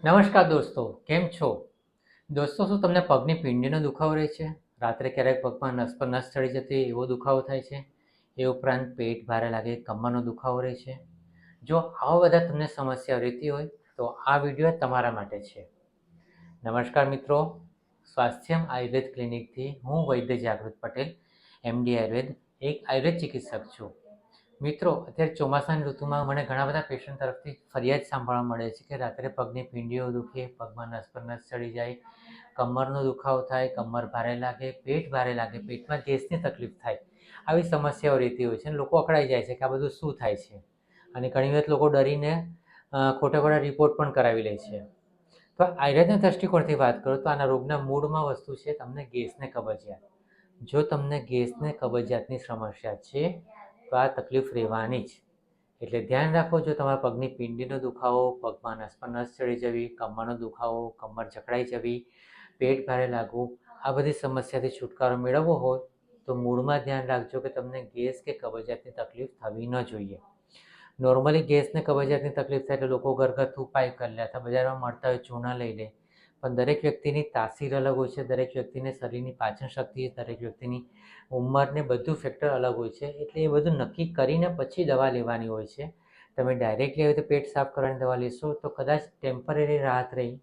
નમસ્કાર દોસ્તો, કેમ છો? દોસ્તો, શું તમને પગની પિંડીનો દુખાવો રહે છે? રાત્રે ક્યારેક પગમાં નસ પર નસ ચડી જતી હોય એવો દુખાવો થાય છે? એ ઉપરાંત પેટ ભારે લાગે, કમરનો દુખાવો રહે છે? જો આવા બધા તમને સમસ્યા રહેતી હોય તો આ વિડીયો તમારા માટે છે. નમસ્કાર મિત્રો, સ્વાસ્થ્યમ આયુર્વેદ ક્લિનિકથી હું વૈદ્ય જાગૃત પટેલ, MD આયુર્વેદ, એક આયુર્વેદ ચિકિત્સક છું. મિત્રો, અત્યારે ચોમાસાની ઋતુમાં મને ઘણા બધા પેશન્ટ તરફથી ફરિયાદ સાંભળવા મળે છે કે રાત્રે પગની પીંડીઓ દુખે, પગમાં નસ પર નસ ચડી જાય, કમરનો દુખાવો થાય, કમર ભારે લાગે, પેટ ભારે લાગે, પેટમાં ગેસની તકલીફ થાય. આવી સમસ્યાઓ રહેતી હોય છે અને લોકો અકળાઈ જાય છે કે આ બધું શું થાય છે. અને ઘણી વખત લોકો ડરીને ખોટા ખોટા રિપોર્ટ પણ કરાવી લે છે. તો આયુર્વેદના દૃષ્ટિકોણથી વાત કરું તો આના રોગના મૂળમાં વસ્તુ છે તમને ગેસને કબજિયાત. જો તમને ગેસને કબજિયાતની સમસ્યા છે તો આ તકલીફ રહેવાની જ. એટલે ધ્યાન રાખો, જો તમારા પગની પિંડીનો દુખાવો, પગમાં નસ પર નસ ચડી જવી, કમરનો દુખાવો, કમર જકડાઈ જવી, પેટ ભારે લાગવું, આ બધી સમસ્યાથી છુટકારો મેળવવો હોય તો મૂળમાં ધ્યાન રાખજો કે તમને ગેસ કે કબજિયાતની તકલીફ થવી ન જોઈએ. નોર્મલી ગેસને કબજિયાતની તકલીફ થાય એટલે લોકો ઘરગથ્થુ ઉપાય કરી લે અથવા બજારમાં મળતા હોય ચૂના લઈ લે. પણ દરેક વ્યક્તિની તાસીર અલગ હોય છે, દરેક વ્યક્તિને શરીરની પાચન શક્તિ, દરેક વ્યક્તિની ઉંમરને બધું ફેક્ટર અલગ હોય છે. એટલે એ બધું નક્કી કરીને પછી દવા લેવાની હોય છે. તમે ડાયરેક્ટલી આવી રીતે પેટ સાફ કરવાની દવા લેશો તો કદાચ ટેમ્પરરી રાહત રહી,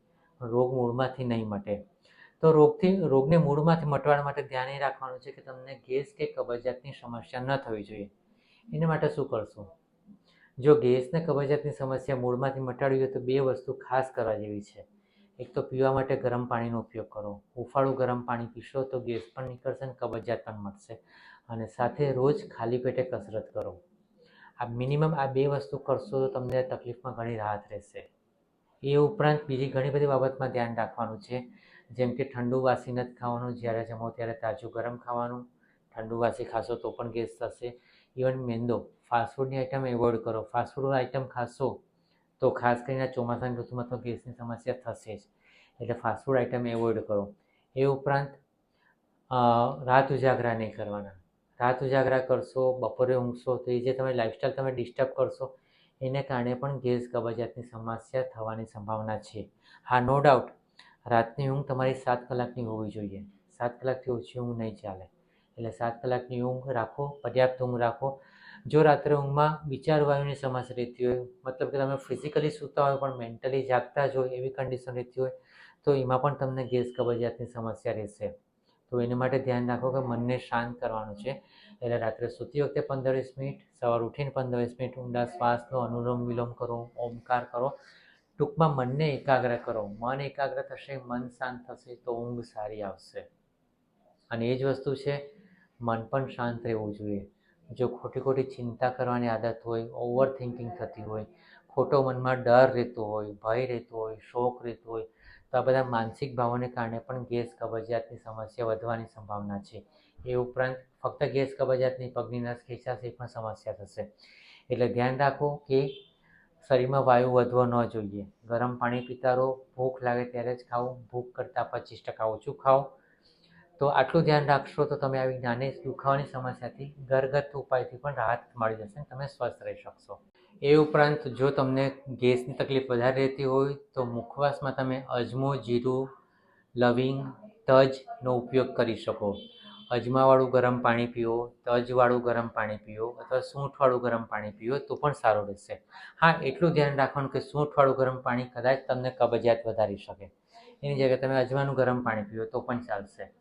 રોગ મૂળમાંથી નહીં મટે. તો રોગને મૂળમાંથી મટવા માટે ધ્યાન એ રાખવાનું છે કે તમને ગેસ કે કબજિયાતની સમસ્યા ન થવી જોઈએ. એના માટે શું કરશો? જો ગેસને કબજિયાતની સમસ્યા મૂળમાંથી મટાડવી હોય તો બે વસ્તુ ખાસ કરવા જેવી છે. એક તો પીવા માટે ગરમ પાણીનો ઉપયોગ કરો. હુંફાળું ગરમ પાણી પીશો તો ગેસ પણ નીકળશે અને કબજિયાત પણ મટશે. અને સાથે રોજ ખાલી પેટે કસરત કરો. આ મિનિમમ આ બે વસ્તુ કરશો તો તમને તકલીફમાં ઘણી રાહત રહેશે. એ ઉપરાંત બીજી ઘણી બધી બાબતમાં ધ્યાન રાખવાનું છે, જેમ કે ઠંડુ વાસી નથી ખાવાનું, જ્યારે જમો ત્યારે તાજું ગરમ ખાવાનું. ઠંડુ વાસી ખાશો તો પણ ગેસ થશે. ઇવન મેંદો, ફાસ્ટફૂડની આઈટમ એવોઇડ કરો. ફાસ્ટફૂડ આઈટમ ખાશો તો ખાસ કરીને ચોમાસાની ઋતુમાં તો ગેસની સમસ્યા થશે જ. એટલે ફાસ્ટફૂડ આઈટમ એવોઇડ કરો. એ ઉપરાંત રાત ઉજાગરા નહીં કરવાના. રાત ઉજાગરા કરશો, બપોરે ઊંઘશો તો એ જે તમે લાઇફસ્ટાઈલ તમે ડિસ્ટર્બ કરશો એને કારણે પણ ગેસ કબજિયાતની સમસ્યા થવાની સંભાવના છે. હા, નો ડાઉટ, રાતની ઊંઘ તમારી 7 કલાકની હોવી જોઈએ. 7 કલાકથી ઓછી ઊંઘ નહીં ચાલે. એટલે 7 કલાકની ઊંઘ રાખો, પર્યાપ્ત ઊંઘ રાખો. જો રાત્રે ઊંઘમાં વિચારવાયુની સમસ્યા રહેતી હોય, મતલબ કે તમે ફિઝિકલી સૂતા હોય પણ મેન્ટલી જાગતા જ હોય એવી કન્ડિશન રહેતી હોય તો એમાં પણ તમને ગેસ કબજિયાતની સમસ્યા રહેશે. તો એના માટે ધ્યાન રાખો કે મનને શાંત કરવાનું છે. એટલે રાત્રે સૂતી વખતે 15-20 મિનિટ, સવાર ઉઠીને 15-20 મિનિટ ઊંડા શ્વાસનો અનુલોમ વિલોમ કરો, ઓમકાર કરો. ટૂંકમાં મનને એકાગ્ર કરો. મન એકાગ્ર થશે, મન શાંત થશે તો ઊંઘ સારી આવશે. અને એ જ વસ્તુ છે, મન પણ શાંત રહેવું જોઈએ. જો ખોટી ખોટી ચિંતા કરવાની આદત હોય, ઓવર થિંકિંગ થતી હોય, ખોટો મનમાં ડર રહેતો હોય, ભય રહેતો હોય, શોક રહેતો હોય તો આ બધા માનસિક ભાવોને કારણે પણ ગેસ કબજિયાતની સમસ્યા વધવાની સંભાવના છે. એ ઉપરાંત ફક્ત ગેસ કબજિયાતની પગની નસ ખેંચાશે એ પણ સમસ્યા થશે. એટલે ધ્યાન રાખો કે શરીરમાં વાયુ વધવો ન જોઈએ. ગરમ પાણી પીતા રહો, ભૂખ લાગે ત્યારે જ ખાઓ, ભૂખ કરતાં 25% ઓછું ખાઓ. તો આટલું ધ્યાન રાખશો તો તમે આવી નાની દુખાવાની સમસ્યાથી ઘરગથ્થુ ઉપાયથી પણ રાહત મળી જશે અને તમે સ્વસ્થ રહી શકશો. એ ઉપરાંત જો તમને ગેસની તકલીફ વધારે રહેતી હોય તો મુખવાસમાં તમે અજમો, જીરું, લવિંગ, તજનો ઉપયોગ કરી શકો. અજમાવાળું ગરમ પાણી પીવો, તજવાળું ગરમ પાણી પીવો અથવા સૂંઠવાળું ગરમ પાણી પીવો તો પણ સારું રહેશે. હા, એટલું ધ્યાન રાખવાનું કે સૂંઠવાળું ગરમ પાણી કદાચ તમને કબજિયાત વધારી શકે. એની જગ્યાએ તમે અજમાનું ગરમ પાણી પીવો તો પણ ચાલશે.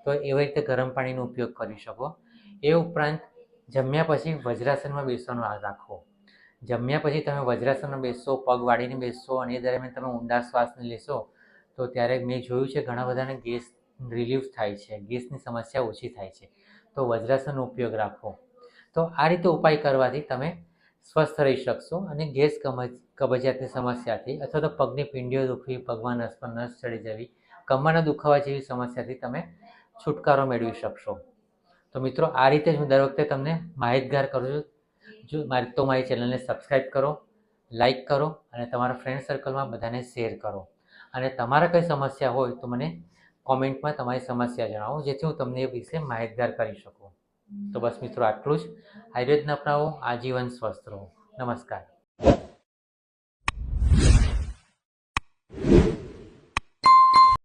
તો એવી રીતે ગરમ પાણીનો ઉપયોગ કરી શકો. એ ઉપરાંત જમ્યા પછી વજ્રાસનમાં બેસવાનું રાખો. જમ્યા પછી તમે વજ્રાસનમાં બેસશો, પગ વાળીને બેસશો અને એ દરમિયાન તમે ઊંડા શ્વાસને લેશો તો ત્યારે મેં જોયું છે ઘણા બધાને ગેસ રિલીફ થાય છે, ગેસની સમસ્યા ઓછી થાય છે. તો વજ્રાસનનો ઉપયોગ રાખો. તો આ રીતે ઉપાય કરવાથી તમે સ્વસ્થ રહી શકશો અને ગેસ કબજિયાતની સમસ્યાથી અથવા તો પગની પીંડીઓ દુખવી, પગમાં નસ પર નસ ચડી જવી, કમરના દુખાવા જેવી સમસ્યાથી તમે છુટકારો મેળવી શકશો. તો મિત્રો, આ રીતે હું દર વખતે તમને માહિતગાર કરું છું. જો મારી ચેનલને સબસ્ક્રાઈબ કરો, લાઈક કરો અને તમારા ફ્રેન્ડ સર્કલમાં બધાને શેર કરો. અને તમારા કંઈ સમસ્યા હોય તો મને કોમેન્ટમાં તમારી સમસ્યા જણાવો, જેથી હું તમને એ વિશે માહિતગાર કરી શકું. તો બસ મિત્રો, આટલું જ. આયુર્વેદને અપનાવો, આજીવન સ્વસ્થ રહો. નમસ્કાર.